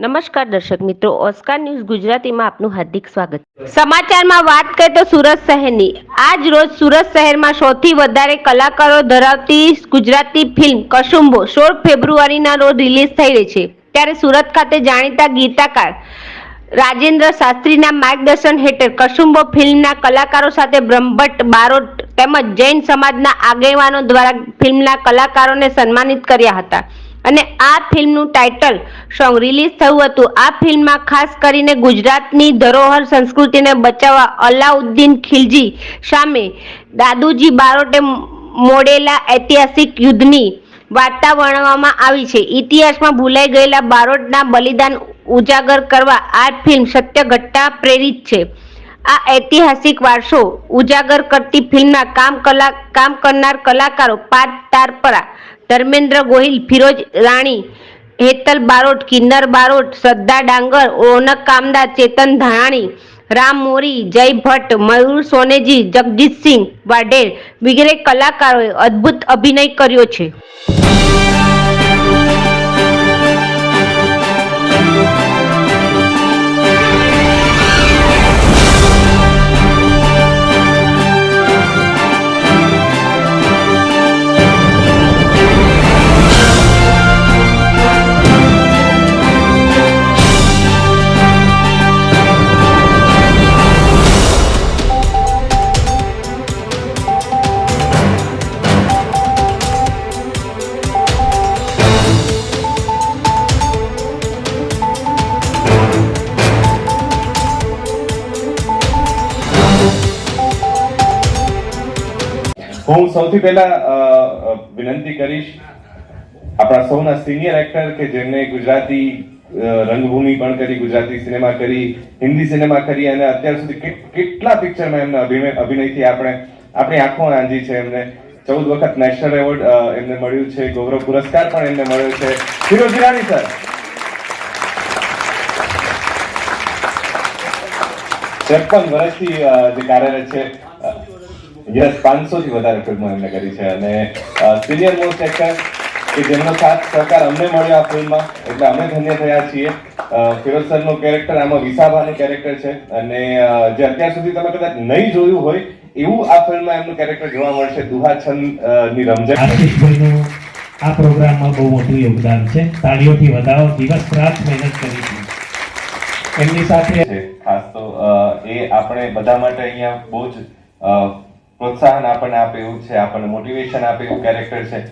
નમસ્કાર દર્શક મિત્રો, ઓસ્કાર ન્યૂઝ ગુજરાતીમાં આપનું હાર્દિક સ્વાગત. સમાચારમાં વાત કરીએ તો સુરત શહેરની આજ રોજ સુરત શહેરમાં સૌથી વધારે કલાકારો ધરાવતી ગુજરાતી ફિલ્મ કસુંબો 16 ફેબ્રુઆરીના રોજ રિલીઝ થઈ રહી છે. ત્યારે સુરત ખાતે જાણીતા ગીતકાર રાજેન્દ્ર શાસ્ત્રીના માર્ગદર્શન હેઠળ કસુંબો ફિલ્મના કલાકારો સાથે બ્રહ્મભટ્ટ બારોટ તેમજ જૈન સમાજના આગેવાનો દ્વારા ફિલ્મના કલાકારોને સન્માનિત કર્યા હતા અને આ ફિલ્મનું ટાઇટલ સોંગ રિલીઝ થયું હતું. આ ફિલ્મમાં ખાસ કરીને ગુજરાતની ધરોહર સંસ્કૃતિને બચાવવા અલાઉદ્દીન ખિલજી સામે દાદુજી બારોટે મોડેલા ઐતિહાસિક યુદ્ધની વાર્તા વર્ણવવામાં આવી છે. ઇતિહાસમાં ભૂલાઈ ગયેલા બારોટના બલિદાન ઉજાગર કરવા આ ફિલ્મ સત્ય ઘટના પ્રેરિત છે. આ ઐતિહાસિક વારસો ઉજાગર કરતી ફિલ્મમાં કામ કરનાર કલાકારો પાર્થ તારપરા, ધર્મેન્દ્ર ગોહિલ, ફિરોઝ રાણી, હેતલ બારોટ, કિન્નર બારોટ, શ્રદ્ધા ડાંગર, રોનક કામદાર, ચેતન ધાનાણી, રામ મોરી, જય ભટ્ટ, મયુર સોનેજી, જગજીતસિંહ વાઢેર વગેરે કલાકારોએ અદ્ભુત અભિનય કર્યો છે. હું સૌથી પહેલા વિનંતી કરીશ આપણા સૌના સિનિયર એક્ટર કે જેમને ગુજરાતી રંગભૂમિ પણ કરી, ગુજરાતી સિનેમા કરી, હિન્દી સિનેમા કરી અને અત્યાર સુધી કેટલા પિક્ચરમાં એમના અભિનયથી આપણી આંખો આંજી છે. એમને 14 વખત નેશનલ એવોર્ડ એમને મળ્યું છે, ગૌરવ પુરસ્કાર પણ એમને મળ્યો છે. ફિરોઝ રાણી સર 53 વર્ષથી જે કાર્યરત છે. યસ, 500 થી વધારે ફિલ્મો એમને કરી છે અને સિનિયર મોસ્ટ એક્ટર કે જેમનો સાથ સહકાર અમને મળ્યો આ ફિલ્મમાં, એટલે અમે ધન્ય થયા છીએ. ફિરોઝ સરનું કેરેક્ટર આમાં વિસાભાનું કેરેક્ટર છે અને જે અત્યાર સુધી તમે કદાચ નહીં જોયું હોય એવું આ ફિલ્મમાં એમનું કેરેક્ટર જોવા મળશે. દુહા છંદ ની રમઝટ. આશીષભાઈનું આ પ્રોગ્રામમાં બહુ મોટું યોગદાન છે. તાળીઓથી વધાવો. દિવસ રાત મહેનત કરી છે એમની સાથે. ખાસ તો એ આપણે બધા માટે અહીંયા બહુ જ પ્રોત્સાહન આપણને આપે એવું છે, આપણને મોટિવેશન આપે એવું કેરેક્ટર છે.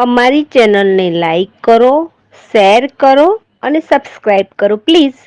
અમારી ચેનલને લાઈક કરો, શેર કરો અને સબસ્ક્રાઇબ કરો પ્લીઝ.